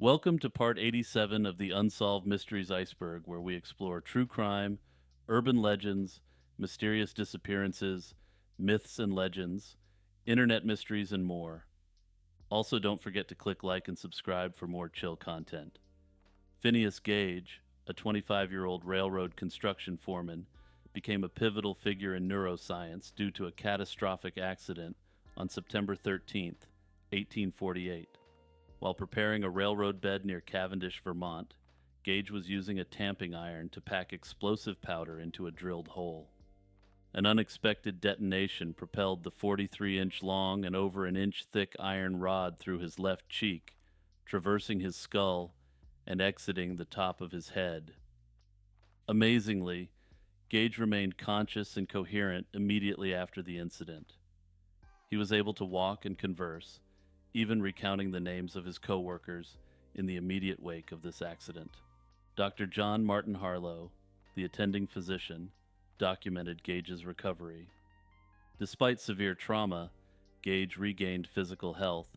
Welcome to part 87 of the Unsolved Mysteries Iceberg, where we explore true crime, urban legends, mysterious disappearances, myths and legends, internet mysteries, and more. Also, don't forget to click like and subscribe for more chill content. Phineas Gage, a 25-year-old railroad construction foreman, became a pivotal figure in neuroscience due to a catastrophic accident on September 13th, 1848. While preparing a railroad bed near Cavendish, Vermont, Gage was using a tamping iron to pack explosive powder into a drilled hole. An unexpected detonation propelled the 43-inch long and over an inch thick iron rod through his left cheek, traversing his skull and exiting the top of his head. Amazingly, Gage remained conscious and coherent immediately after the incident. He was able to walk and converse, even recounting the names of his co-workers in the immediate wake of this accident. Dr. John Martin Harlow, the attending physician, documented Gage's recovery. Despite severe trauma, Gage regained physical health,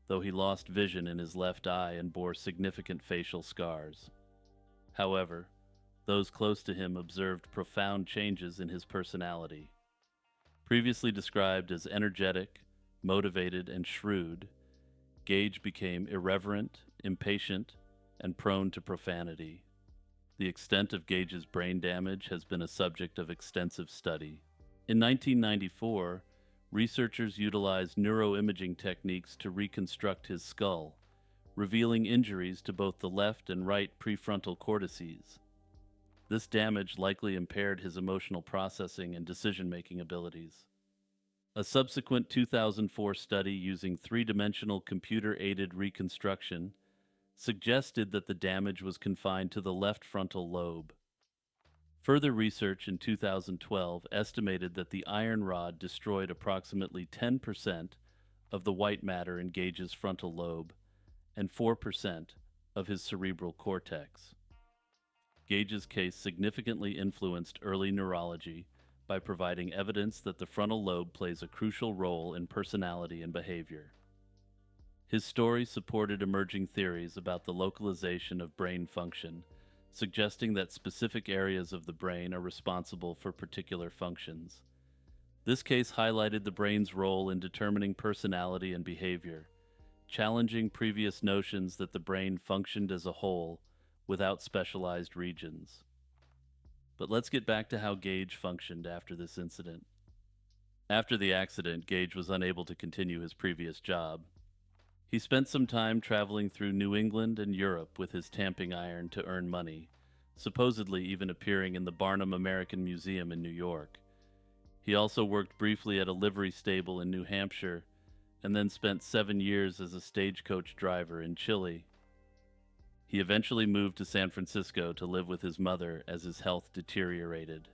though he lost vision in his left eye and bore significant facial scars. However, those close to him observed profound changes in his personality. Previously described as energetic, motivated, and shrewd, Gage became irreverent, impatient, and prone to profanity. The extent of Gage's brain damage has been a subject of extensive study. In 1994, researchers utilized neuroimaging techniques to reconstruct his skull, revealing injuries to both the left and right prefrontal cortices. This damage likely impaired his emotional processing and decision-making abilities. A subsequent 2004 study using three-dimensional computer-aided reconstruction suggested that the damage was confined to the left frontal lobe. Further research in 2012 estimated that the iron rod destroyed approximately 10% of the white matter in Gage's frontal lobe and 4% of his cerebral cortex. Gage's case significantly influenced early neurology by providing evidence that the frontal lobe plays a crucial role in personality and behavior. His story supported emerging theories about the localization of brain function, suggesting that specific areas of the brain are responsible for particular functions. This case highlighted the brain's role in determining personality and behavior, challenging previous notions that the brain functioned as a whole without specialized regions. But let's get back to how Gage functioned after this incident. After the accident, Gage was unable to continue his previous job. He spent some time traveling through New England and Europe with his tamping iron to earn money, supposedly even appearing in the Barnum American Museum in New York. He also worked briefly at a livery stable in New Hampshire, and then spent 7 years as a stagecoach driver in Chile. He eventually moved to San Francisco to live with his mother as his health deteriorated.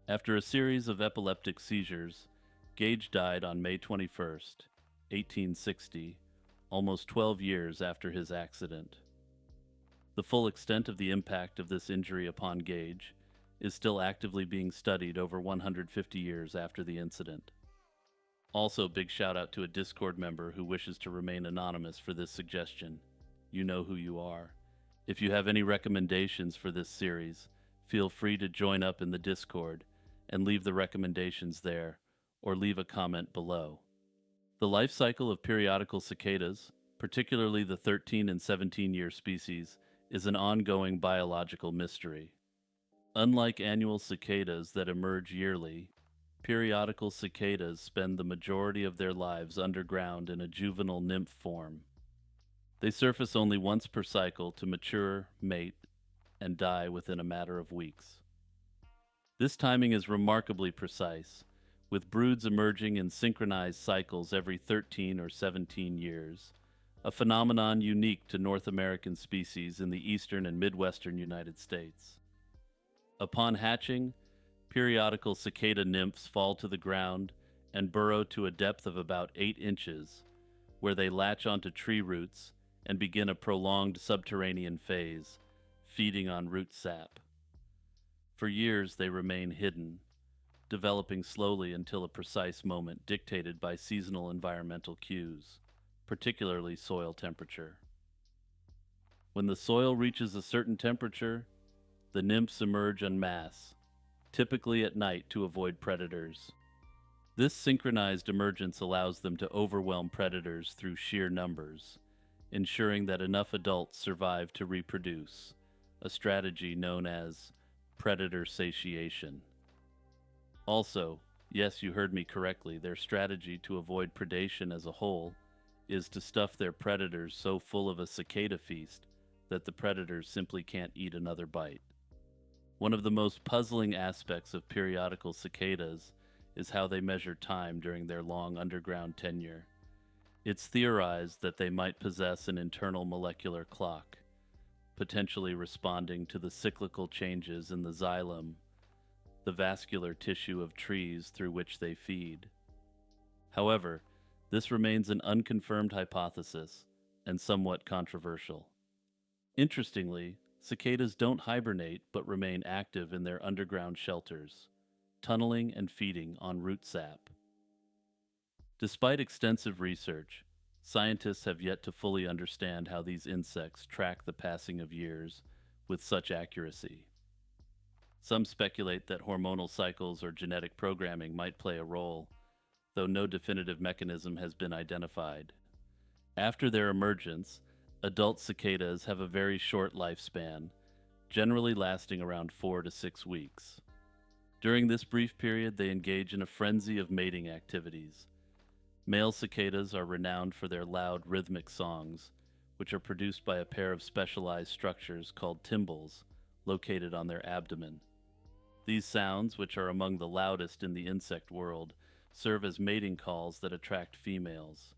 After a series of epileptic seizures, Gage died on May 21st, 1860, almost 12 years after his accident. The full extent of the impact of this injury upon Gage is still actively being studied over 150 years after the incident. Also, big shout out to a Discord member who wishes to remain anonymous for this suggestion. You know who you are. If you have any recommendations for this series, feel free to join up in the Discord and leave the recommendations there, or leave a comment below. The life cycle of periodical cicadas, particularly the 13 and 17-year species, is an ongoing biological mystery. Unlike annual cicadas that emerge yearly, periodical cicadas spend the majority of their lives underground in a juvenile nymph form. They surface only once per cycle to mature, mate, and die within a matter of weeks. This timing is remarkably precise, with broods emerging in synchronized cycles every 13 or 17 years, a phenomenon unique to North American species in the eastern and midwestern United States. Upon hatching, periodical cicada nymphs fall to the ground and burrow to a depth of about 8 inches, where they latch onto tree roots and begin a prolonged subterranean phase, feeding on root sap. For years they remain hidden, developing slowly until a precise moment dictated by seasonal environmental cues, particularly soil temperature. When the soil reaches a certain temperature, the nymphs emerge en masse, typically at night to avoid predators. This synchronized emergence allows them to overwhelm predators through sheer numbers, ensuring that enough adults survive to reproduce, a strategy known as predator satiation. Also, yes, you heard me correctly, their strategy to avoid predation as a whole is to stuff their predators so full of a cicada feast that the predators simply can't eat another bite. One of the most puzzling aspects of periodical cicadas is how they measure time during their long underground tenure. It's theorized that they might possess an internal molecular clock, potentially responding to the cyclical changes in the xylem, the vascular tissue of trees through which they feed. However, this remains an unconfirmed hypothesis and somewhat controversial. Interestingly, cicadas don't hibernate but remain active in their underground shelters, tunneling and feeding on root sap. Despite extensive research, scientists have yet to fully understand how these insects track the passing of years with such accuracy. Some speculate that hormonal cycles or genetic programming might play a role, though no definitive mechanism has been identified. After their emergence, adult cicadas have a very short lifespan, generally lasting around 4 to 6 weeks. During this brief period, they engage in a frenzy of mating activities. Male cicadas are renowned for their loud rhythmic songs, which are produced by a pair of specialized structures called tymbals, located on their abdomen. These sounds, which are among the loudest in the insect world, serve as mating calls that attract females.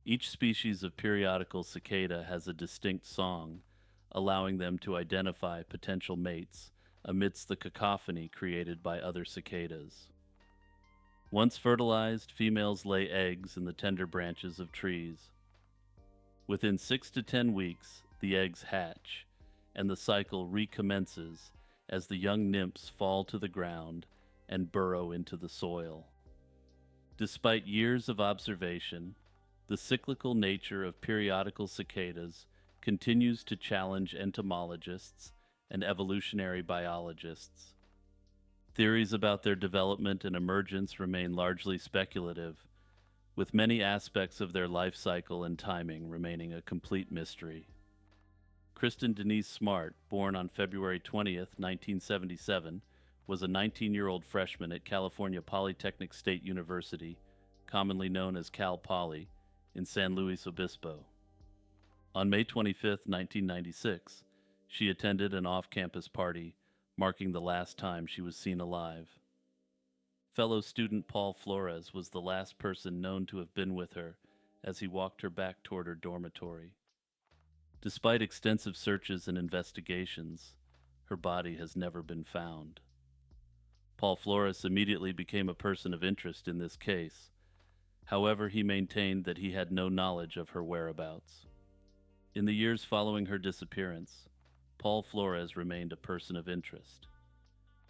Each species of periodical cicada has a distinct song, allowing them to identify potential mates amidst the cacophony created by other cicadas. Once fertilized, females lay eggs in the tender branches of trees. Within 6 to 10 weeks, the eggs hatch, and the cycle recommences as the young nymphs fall to the ground and burrow into the soil. Despite years of observation, the cyclical nature of periodical cicadas continues to challenge entomologists and evolutionary biologists. Theories about their development and emergence remain largely speculative, with many aspects of their life cycle and timing remaining a complete mystery. Kristen Denise Smart, born on February 20th, 1977, was a 19-year-old freshman at California Polytechnic State University, commonly known as Cal Poly, in San Luis Obispo. On May 25th, 1996, she attended an off-campus party, marking the last time she was seen alive. Fellow student Paul Flores was the last person known to have been with her as he walked her back toward her dormitory. Despite extensive searches and investigations, her body has never been found. Paul Flores immediately became a person of interest in this case. However, he maintained that he had no knowledge of her whereabouts. In the years following her disappearance, Paul Flores remained a person of interest.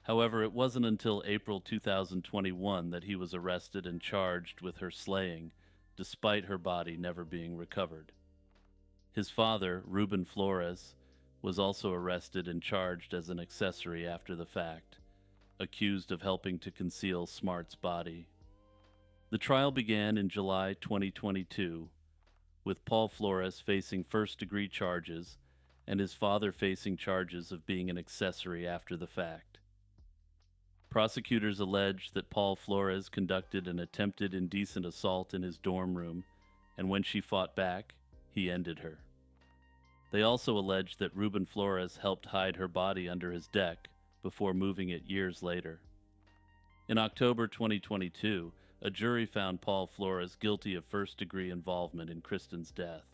However, it wasn't until April 2021 that he was arrested and charged with her slaying, despite her body never being recovered. His father, Ruben Flores, was also arrested and charged as an accessory after the fact, accused of helping to conceal Smart's body. The trial began in July 2022, with Paul Flores facing first-degree charges and his father facing charges of being an accessory after the fact. Prosecutors alleged that Paul Flores conducted an attempted indecent assault in his dorm room, and when she fought back, he ended her. They also alleged that Ruben Flores helped hide her body under his deck before moving it years later. In October 2022, a jury found Paul Flores guilty of first-degree involvement in Kristen's death.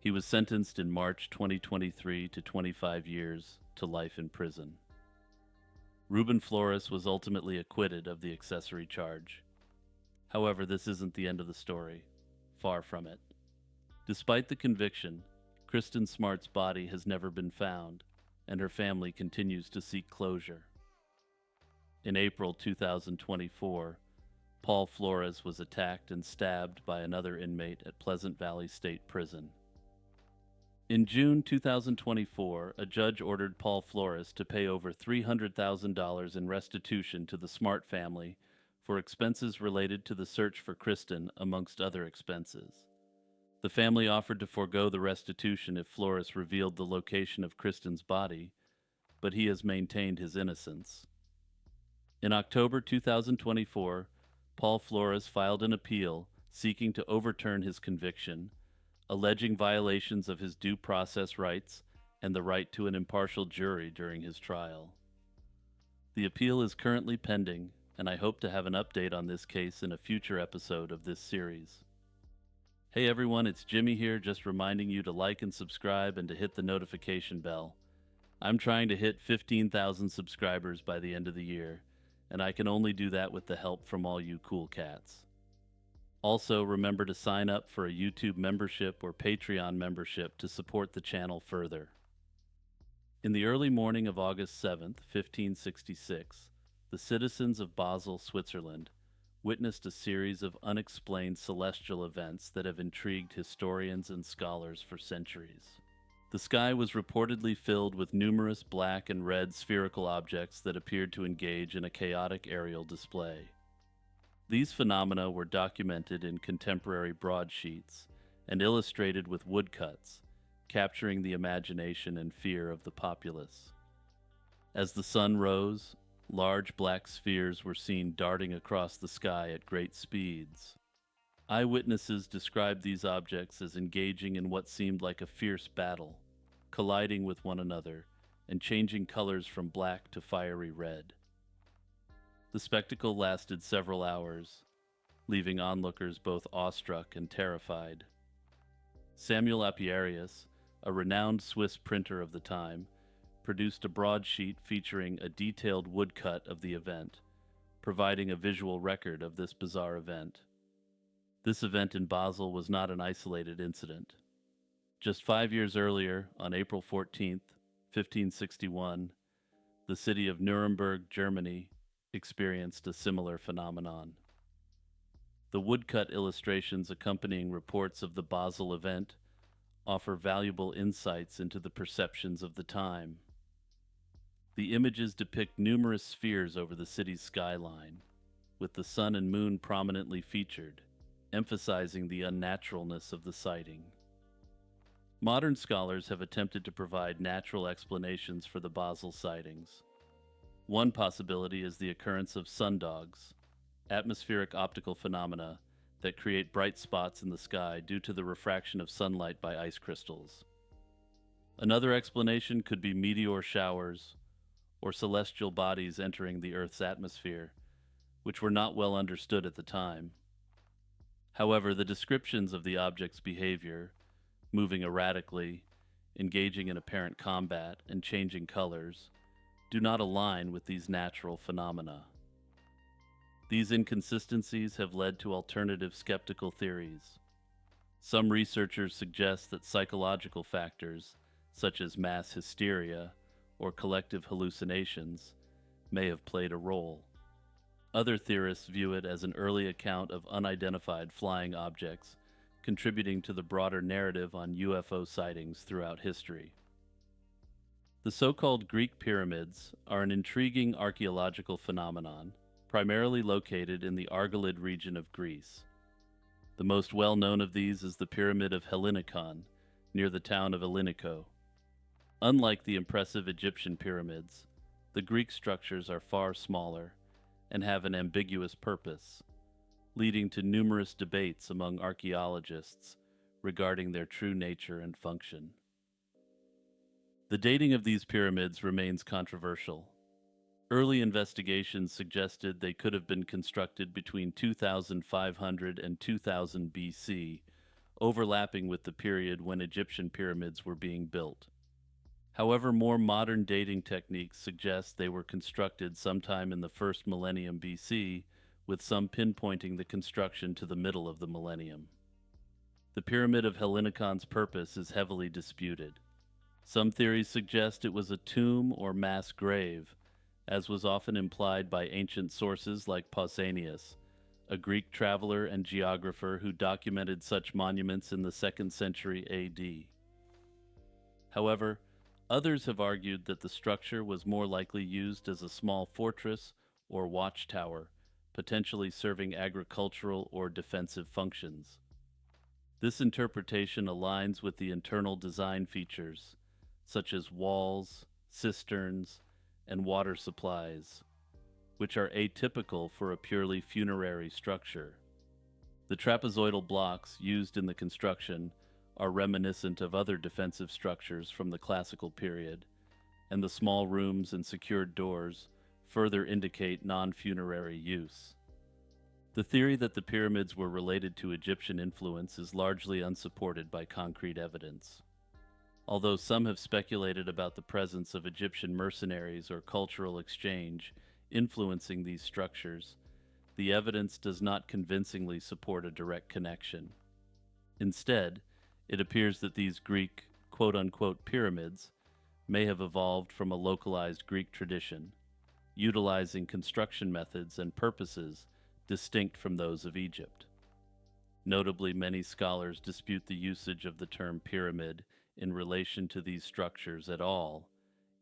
He was sentenced in March 2023 to 25 years to life in prison. Ruben Flores was ultimately acquitted of the accessory charge. However, this isn't the end of the story. Far from it. Despite the conviction, Kristen Smart's body has never been found, and her family continues to seek closure. In April 2024, Paul Flores was attacked and stabbed by another inmate at Pleasant Valley State Prison. In June 2024, a judge ordered Paul Flores to pay over $300,000 in restitution to the Smart family for expenses related to the search for Kristen, amongst other expenses. The family offered to forego the restitution if Flores revealed the location of Kristen's body, but he has maintained his innocence. In October 2024, Paul Flores filed an appeal seeking to overturn his conviction, alleging violations of his due process rights and the right to an impartial jury during his trial. The appeal is currently pending, and I hope to have an update on this case in a future episode of this series. Hey everyone, it's Jimmy here, just reminding you to like and subscribe and to hit the notification bell. I'm trying to hit 15,000 subscribers by the end of the year, and I can only do that with the help from all you cool cats. Also, remember to sign up for a YouTube membership or Patreon membership to support the channel further. In the early morning of August 7th, 1566, the citizens of Basel, Switzerland, witnessed a series of unexplained celestial events that have intrigued historians and scholars for centuries. The sky was reportedly filled with numerous black and red spherical objects that appeared to engage in a chaotic aerial display. These phenomena were documented in contemporary broadsheets and illustrated with woodcuts, capturing the imagination and fear of the populace. As the sun rose, large black spheres were seen darting across the sky at great speeds. Eyewitnesses described these objects as engaging in what seemed like a fierce battle, colliding with one another and changing colors from black to fiery red. The spectacle lasted several hours, leaving onlookers both awestruck and terrified. Samuel Apiarius, a renowned Swiss printer of the time, produced a broadsheet featuring a detailed woodcut of the event, providing a visual record of this bizarre event. This event in Basel was not an isolated incident. Just 5 years earlier, on April 14th, 1561, the city of Nuremberg, Germany, experienced a similar phenomenon. The woodcut illustrations accompanying reports of the Basel event offer valuable insights into the perceptions of the time. The images depict numerous spheres over the city's skyline, with the sun and moon prominently featured, emphasizing the unnaturalness of the sighting. Modern scholars have attempted to provide natural explanations for the Basel sightings. One possibility is the occurrence of sundogs, atmospheric optical phenomena that create bright spots in the sky due to the refraction of sunlight by ice crystals. Another explanation could be meteor showers or celestial bodies entering the Earth's atmosphere, which were not well understood at the time. However, the descriptions of the object's behavior, moving erratically, engaging in apparent combat, and changing colors, do not align with these natural phenomena. These inconsistencies have led to alternative skeptical theories. Some researchers suggest that psychological factors, such as mass hysteria or collective hallucinations, may have played a role. Other theorists view it as an early account of unidentified flying objects, contributing to the broader narrative on UFO sightings throughout history. The so-called Greek pyramids are an intriguing archaeological phenomenon, primarily located in the Argolid region of Greece. The most well-known of these is the Pyramid of Hellinikon, near the town of Elliniko. Unlike the impressive Egyptian pyramids, the Greek structures are far smaller and have an ambiguous purpose, leading to numerous debates among archaeologists regarding their true nature and function. The dating of these pyramids remains controversial. Early investigations suggested they could have been constructed between 2500 and 2000 BC, overlapping with the period when Egyptian pyramids were being built. However, more modern dating techniques suggest they were constructed sometime in the first millennium BC, with some pinpointing the construction to the middle of the millennium. The Pyramid of Hellenikon's purpose is heavily disputed. Some theories suggest it was a tomb or mass grave, as was often implied by ancient sources like Pausanias, a Greek traveler and geographer who documented such monuments in the 2nd century AD. However, others have argued that the structure was more likely used as a small fortress or watchtower, potentially serving agricultural or defensive functions. This interpretation aligns with the internal design features, such as walls, cisterns, and water supplies, which are atypical for a purely funerary structure. The trapezoidal blocks used in the construction are reminiscent of other defensive structures from the classical period, and the small rooms and secured doors further indicate non-funerary use. The theory that the pyramids were related to Egyptian influence is largely unsupported by concrete evidence. Although some have speculated about the presence of Egyptian mercenaries or cultural exchange influencing these structures, the evidence does not convincingly support a direct connection. Instead, it appears that these Greek quote-unquote pyramids may have evolved from a localized Greek tradition, utilizing construction methods and purposes distinct from those of Egypt. Notably, many scholars dispute the usage of the term pyramid in relation to these structures at all,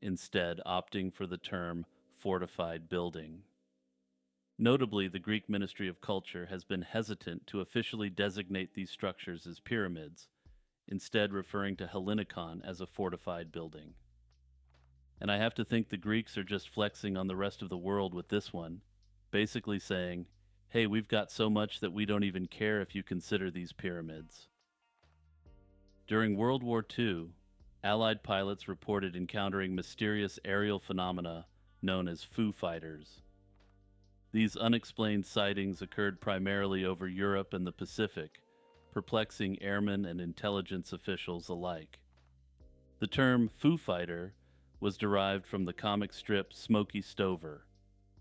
instead opting for the term fortified building. Notably, the Greek Ministry of Culture has been hesitant to officially designate these structures as pyramids, instead referring to Hellinikon as a fortified building. And I have to think the Greeks are just flexing on the rest of the world with this one, basically saying, hey, we've got so much that we don't even care if you consider these pyramids. During World War II, Allied pilots reported encountering mysterious aerial phenomena known as Foo Fighters. These unexplained sightings occurred primarily over Europe and the Pacific, perplexing airmen and intelligence officials alike. The term Foo Fighter was derived from the comic strip Smokey Stover,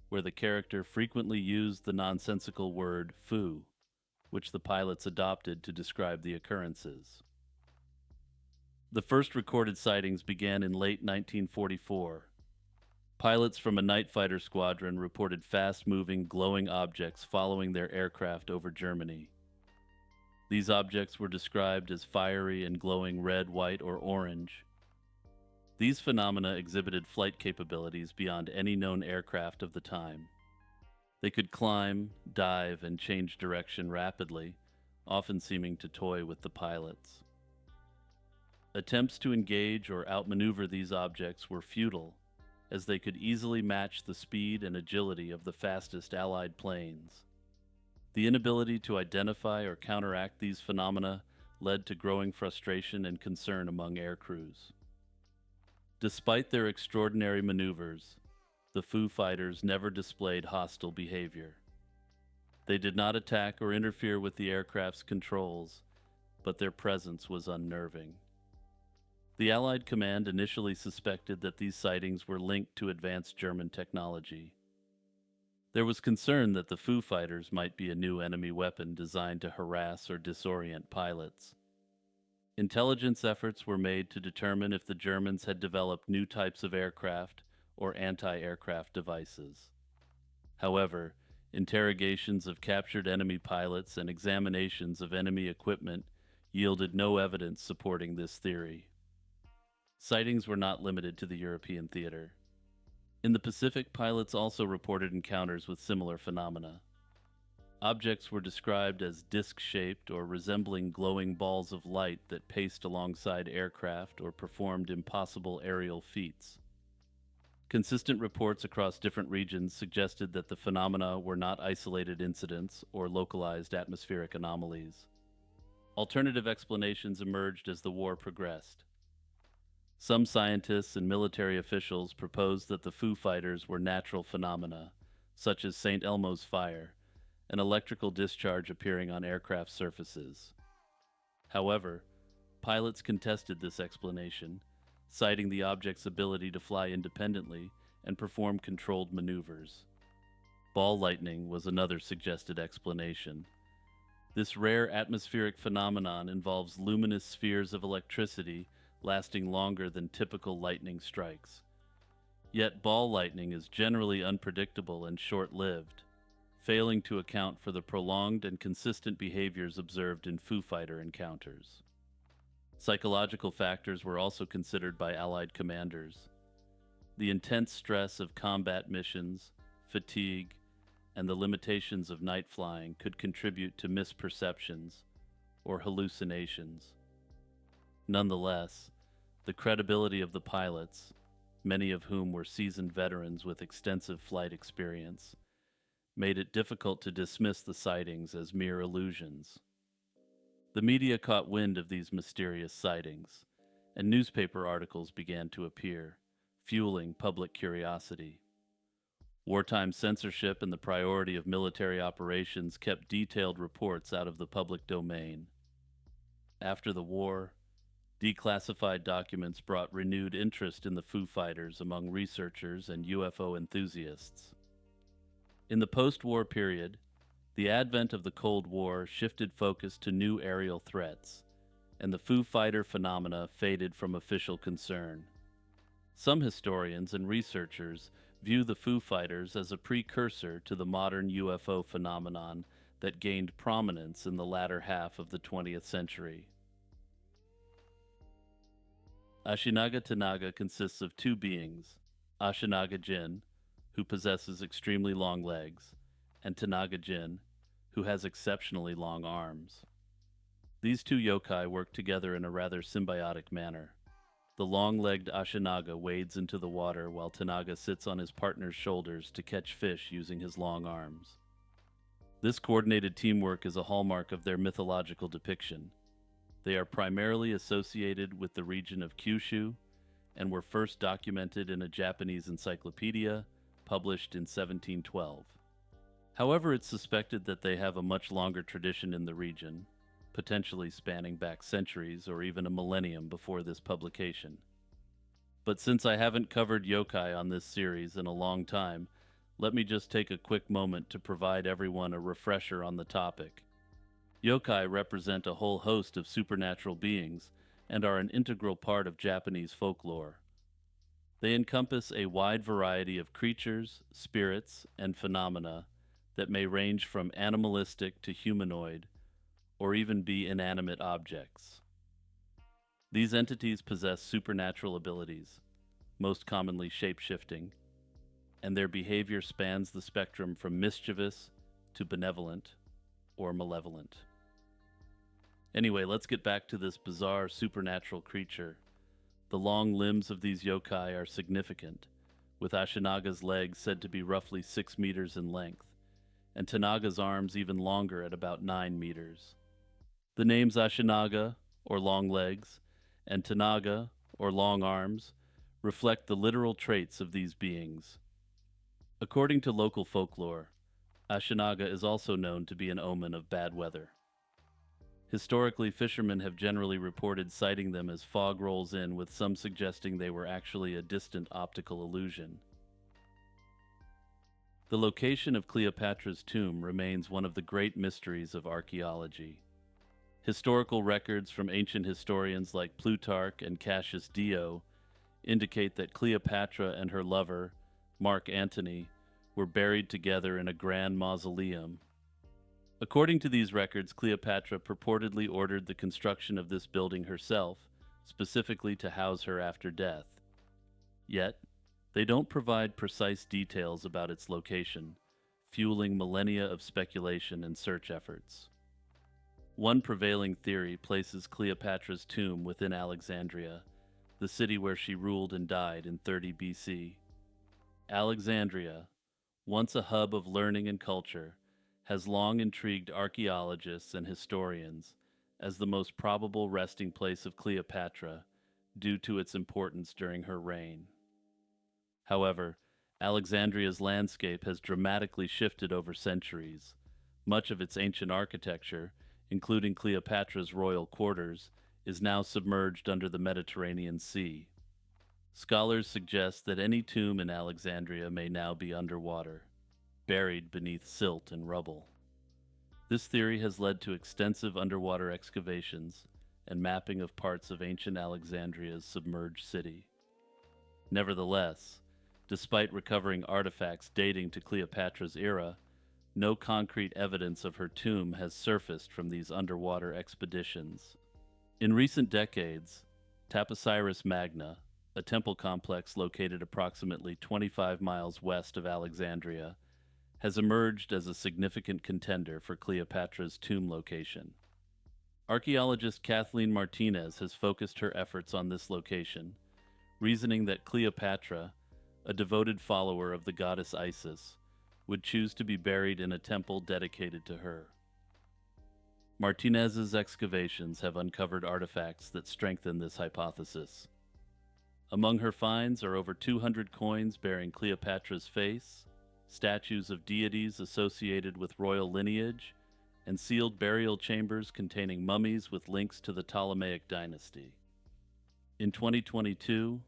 where the character frequently used the nonsensical word foo, which the pilots adopted to describe the occurrences. The first recorded sightings began in late 1944. Pilots from a night fighter squadron reported fast-moving, glowing objects following their aircraft over Germany. These objects were described as fiery and glowing red, white, or orange. These phenomena exhibited flight capabilities beyond any known aircraft of the time. They could climb, dive, and change direction rapidly, often seeming to toy with the pilots. Attempts to engage or outmaneuver these objects were futile, as they could easily match the speed and agility of the fastest Allied planes. The inability to identify or counteract these phenomena led to growing frustration and concern among air crews. Despite their extraordinary maneuvers, the Foo Fighters never displayed hostile behavior. They did not attack or interfere with the aircraft's controls, but their presence was unnerving. The Allied command initially suspected that these sightings were linked to advanced German technology. There was concern that the Foo Fighters might be a new enemy weapon designed to harass or disorient pilots. Intelligence efforts were made to determine if the Germans had developed new types of aircraft or anti-aircraft devices. However, interrogations of captured enemy pilots and examinations of enemy equipment yielded no evidence supporting this theory. Sightings were not limited to the European theater. In the Pacific, pilots also reported encounters with similar phenomena. Objects were described as disc-shaped or resembling glowing balls of light that paced alongside aircraft or performed impossible aerial feats. Consistent reports across different regions suggested that the phenomena were not isolated incidents or localized atmospheric anomalies. Alternative explanations emerged as the war progressed. Some scientists and military officials proposed that the Foo Fighters were natural phenomena, such as St. Elmo's fire, an electrical discharge appearing on aircraft surfaces. However, pilots contested this explanation, citing the object's ability to fly independently and perform controlled maneuvers. Ball lightning was another suggested explanation. This rare atmospheric phenomenon involves luminous spheres of electricity lasting longer than typical lightning strikes. Yet ball lightning is generally unpredictable and short-lived, failing to account for the prolonged and consistent behaviors observed in Foo Fighter encounters. Psychological factors were also considered by Allied commanders. The intense stress of combat missions, fatigue, and the limitations of night flying could contribute to misperceptions or hallucinations. Nonetheless, the credibility of the pilots, many of whom were seasoned veterans with extensive flight experience, made it difficult to dismiss the sightings as mere illusions. The media caught wind of these mysterious sightings, and newspaper articles began to appear, fueling public curiosity. Wartime censorship and the priority of military operations kept detailed reports out of the public domain. After the war, declassified documents brought renewed interest in the Foo Fighters among researchers and UFO enthusiasts. In the post-war period, the advent of the Cold War shifted focus to new aerial threats, and the Foo Fighter phenomena faded from official concern. Some historians and researchers view the Foo Fighters as a precursor to the modern UFO phenomenon that gained prominence in the latter half of the 20th century. Ashinaga Tanaga consists of two beings, Ashinaga Jin, who possesses extremely long legs, and Tanaga Jin, who has exceptionally long arms. These two yokai work together in a rather symbiotic manner. The long-legged Ashinaga wades into the water while Tanaga sits on his partner's shoulders to catch fish using his long arms. This coordinated teamwork is a hallmark of their mythological depiction. They are primarily associated with the region of Kyushu and were first documented in a Japanese encyclopedia published in 1712. However, it's suspected that they have a much longer tradition in the region, potentially spanning back centuries or even a millennium before this publication. But since I haven't covered yokai on this series in a long time, let me just take a quick moment to provide everyone a refresher on the topic. Yokai represent a whole host of supernatural beings and are an integral part of Japanese folklore. They encompass a wide variety of creatures, spirits, and phenomena that may range from animalistic to humanoid, or even be inanimate objects. These entities possess supernatural abilities, most commonly shape-shifting, and their behavior spans the spectrum from mischievous to benevolent or malevolent. Anyway, let's get back to this bizarre supernatural creature. The long limbs of these yokai are significant, with Ashinaga's legs said to be roughly 6 meters in length, and Tanaga's arms even longer at about 9 meters. The names Ashinaga, or long legs, and Tanaga, or long arms, reflect the literal traits of these beings. According to local folklore, Ashinaga is also known to be an omen of bad weather. Historically, fishermen have generally reported sighting them as fog rolls in, with some suggesting they were actually a distant optical illusion. The location of Cleopatra's tomb remains one of the great mysteries of archaeology. Historical records from ancient historians like Plutarch and Cassius Dio indicate that Cleopatra and her lover, Mark Antony, were buried together in a grand mausoleum. According to these records, Cleopatra purportedly ordered the construction of this building herself, specifically to house her after death. Yet, they don't provide precise details about its location, fueling millennia of speculation and search efforts. One prevailing theory places Cleopatra's tomb within Alexandria, the city where she ruled and died in 30 BC. Alexandria, once a hub of learning and culture, has long intrigued archaeologists and historians as the most probable resting place of Cleopatra due to its importance during her reign. However, Alexandria's landscape has dramatically shifted over centuries. Much of its ancient architecture, including Cleopatra's royal quarters, is now submerged under the Mediterranean Sea. Scholars suggest that any tomb in Alexandria may now be underwater, buried beneath silt and rubble. This theory has led to extensive underwater excavations and mapping of parts of ancient Alexandria's submerged city. Nevertheless, despite recovering artifacts dating to Cleopatra's era, no concrete evidence of her tomb has surfaced from these underwater expeditions. In recent decades, Taposiris Magna, a temple complex located approximately 25 miles west of Alexandria, has emerged as a significant contender for Cleopatra's tomb location. Archaeologist Kathleen Martinez has focused her efforts on this location, reasoning that Cleopatra, a devoted follower of the goddess Isis, would choose to be buried in a temple dedicated to her. Martinez's excavations have uncovered artifacts that strengthen this hypothesis. Among her finds are over 200 coins bearing Cleopatra's face, statues of deities associated with royal lineage, and sealed burial chambers containing mummies with links to the Ptolemaic dynasty. In 2022,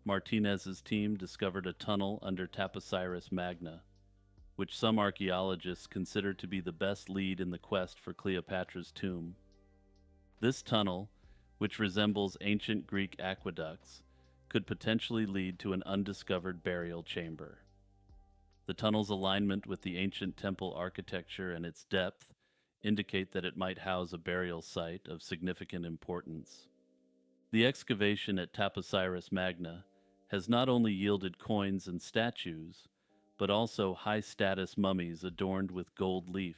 Martinez's team discovered a tunnel under Taposiris Magna, which some archaeologists consider to be the best lead in the quest for Cleopatra's tomb. This tunnel, which resembles ancient Greek aqueducts, could potentially lead to an undiscovered burial chamber. The tunnel's alignment with the ancient temple architecture and its depth indicate that it might house a burial site of significant importance. The excavation at Taposiris Magna has not only yielded coins and statues, but also high-status mummies adorned with gold leaf,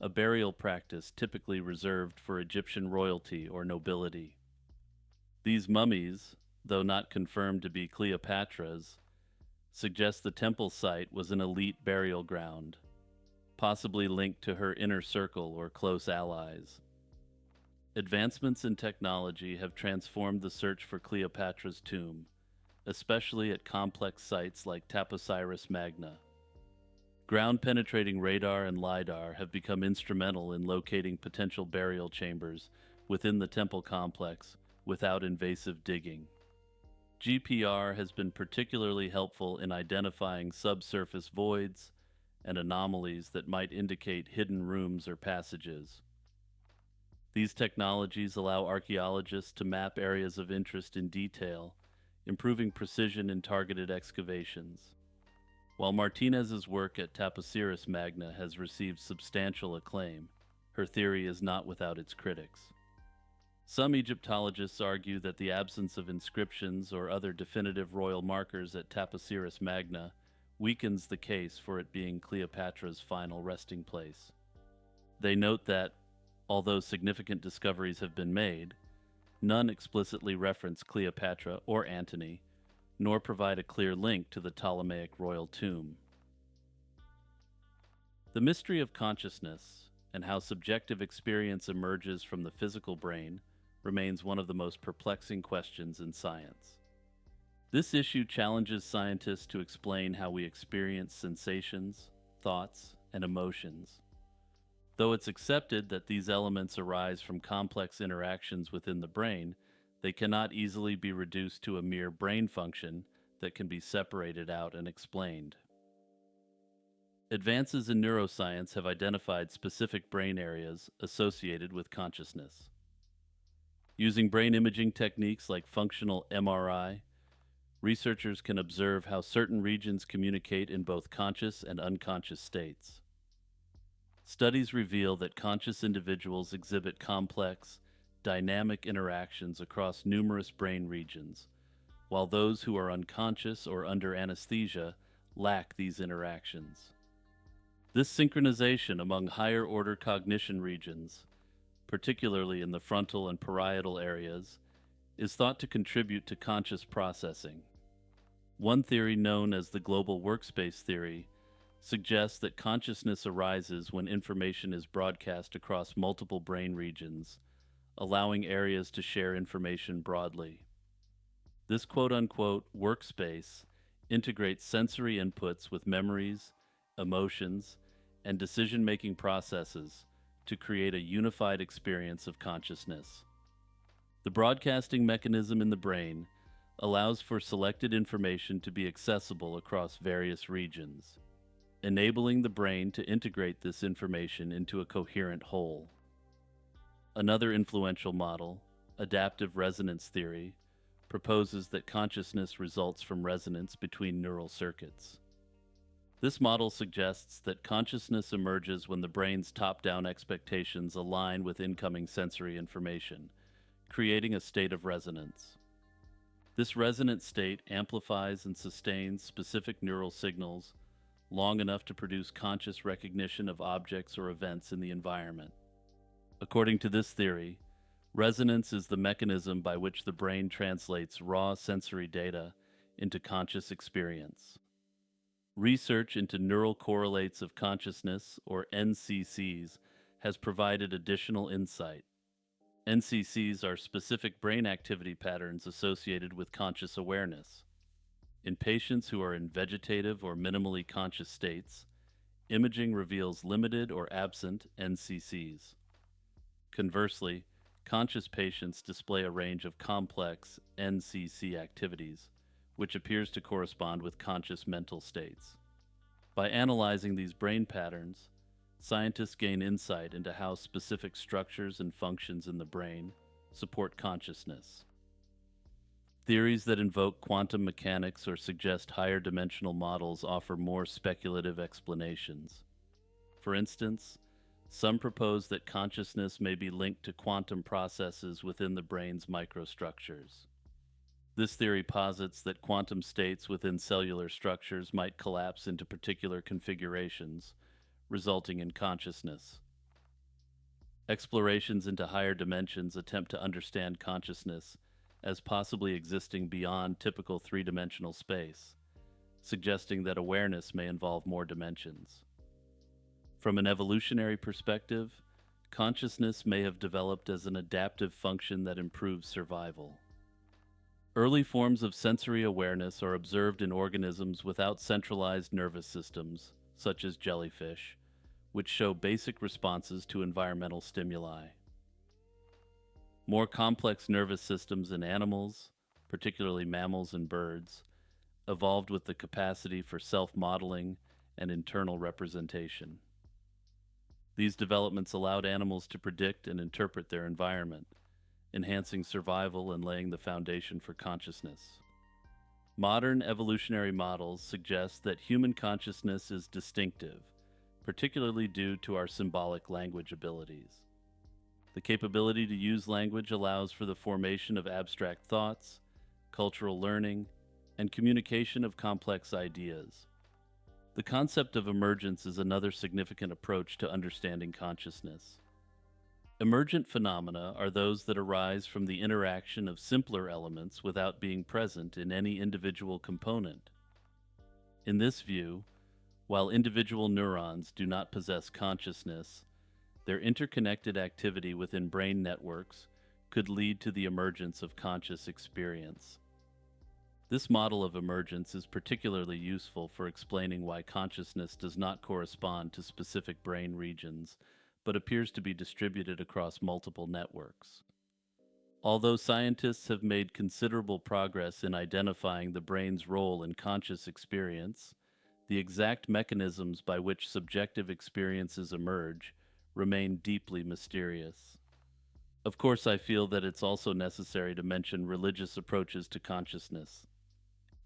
a burial practice typically reserved for Egyptian royalty or nobility. These mummies, though not confirmed to be Cleopatra's, suggest the temple site was an elite burial ground, possibly linked to her inner circle or close allies. Advancements in technology have transformed the search for Cleopatra's tomb, especially at complex sites like Taposiris Magna. Ground-penetrating radar and LiDAR have become instrumental in locating potential burial chambers within the temple complex without invasive digging. GPR has been particularly helpful in identifying subsurface voids and anomalies that might indicate hidden rooms or passages. These technologies allow archaeologists to map areas of interest in detail, improving precision in targeted excavations. While Martinez's work at Taposiris Magna has received substantial acclaim, her theory is not without its critics. Some Egyptologists argue that the absence of inscriptions or other definitive royal markers at Taposiris Magna weakens the case for it being Cleopatra's final resting place. They note that, although significant discoveries have been made, none explicitly reference Cleopatra or Antony, nor provide a clear link to the Ptolemaic royal tomb. The mystery of consciousness and how subjective experience emerges from the physical brain remains one of the most perplexing questions in science. This issue challenges scientists to explain how we experience sensations, thoughts, and emotions. Though it's accepted that these elements arise from complex interactions within the brain, they cannot easily be reduced to a mere brain function that can be separated out and explained. Advances in neuroscience have identified specific brain areas associated with consciousness. Using brain imaging techniques like functional MRI, researchers can observe how certain regions communicate in both conscious and unconscious states. Studies reveal that conscious individuals exhibit complex, dynamic interactions across numerous brain regions, while those who are unconscious or under anesthesia lack these interactions. This synchronization among higher-order cognition regions, particularly in the frontal and parietal areas, is thought to contribute to conscious processing. One theory, known as the global workspace theory, suggests that consciousness arises when information is broadcast across multiple brain regions, allowing areas to share information broadly. This quote-unquote workspace integrates sensory inputs with memories, emotions, and decision-making processes to create a unified experience of consciousness. The broadcasting mechanism in the brain allows for selected information to be accessible across various regions, enabling the brain to integrate this information into a coherent whole. Another influential model, adaptive resonance theory, proposes that consciousness results from resonance between neural circuits. This model suggests that consciousness emerges when the brain's top-down expectations align with incoming sensory information, creating a state of resonance. This resonant state amplifies and sustains specific neural signals long enough to produce conscious recognition of objects or events in the environment. According to this theory, resonance is the mechanism by which the brain translates raw sensory data into conscious experience. Research into neural correlates of consciousness, or NCCs, has provided additional insight. NCCs are specific brain activity patterns associated with conscious awareness. In patients who are in vegetative or minimally conscious states, imaging reveals limited or absent NCCs. Conversely, conscious patients display a range of complex NCC activities, which appears to correspond with conscious mental states. By analyzing these brain patterns, scientists gain insight into how specific structures and functions in the brain support consciousness. Theories that invoke quantum mechanics or suggest higher dimensional models offer more speculative explanations. For instance, some propose that consciousness may be linked to quantum processes within the brain's microstructures. This theory posits that quantum states within cellular structures might collapse into particular configurations, resulting in consciousness. Explorations into higher dimensions attempt to understand consciousness as possibly existing beyond typical three-dimensional space, suggesting that awareness may involve more dimensions. From an evolutionary perspective, consciousness may have developed as an adaptive function that improves survival. Early forms of sensory awareness are observed in organisms without centralized nervous systems, such as jellyfish, which show basic responses to environmental stimuli. More complex nervous systems in animals, particularly mammals and birds, evolved with the capacity for self-modeling and internal representation. These developments allowed animals to predict and interpret their environment, enhancing survival and laying the foundation for consciousness. Modern evolutionary models suggest that human consciousness is distinctive, particularly due to our symbolic language abilities. The capability to use language allows for the formation of abstract thoughts, cultural learning, and communication of complex ideas. The concept of emergence is another significant approach to understanding consciousness. Emergent phenomena are those that arise from the interaction of simpler elements without being present in any individual component. In this view, while individual neurons do not possess consciousness, their interconnected activity within brain networks could lead to the emergence of conscious experience. This model of emergence is particularly useful for explaining why consciousness does not correspond to specific brain regions, but appears to be distributed across multiple networks. Although scientists have made considerable progress in identifying the brain's role in conscious experience, the exact mechanisms by which subjective experiences emerge remain deeply mysterious. Of course, I feel that it's also necessary to mention religious approaches to consciousness.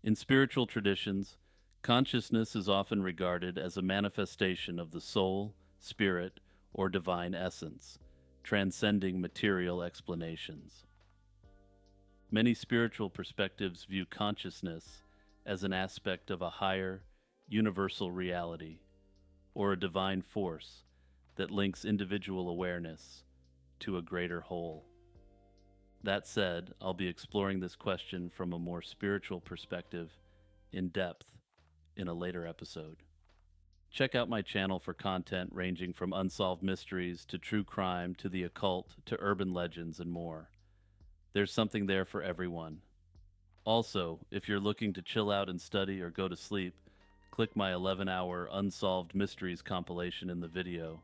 In spiritual traditions, consciousness is often regarded as a manifestation of the soul, spirit, or divine essence, transcending material explanations. Many spiritual perspectives view consciousness as an aspect of a higher, universal reality, or a divine force that links individual awareness to a greater whole. That said, I'll be exploring this question from a more spiritual perspective in depth in a later episode. Check out my channel for content ranging from unsolved mysteries to true crime to the occult to urban legends and more. There's something there for everyone. Also, if you're looking to chill out and study or go to sleep, click my 11-hour Unsolved Mysteries compilation in the video.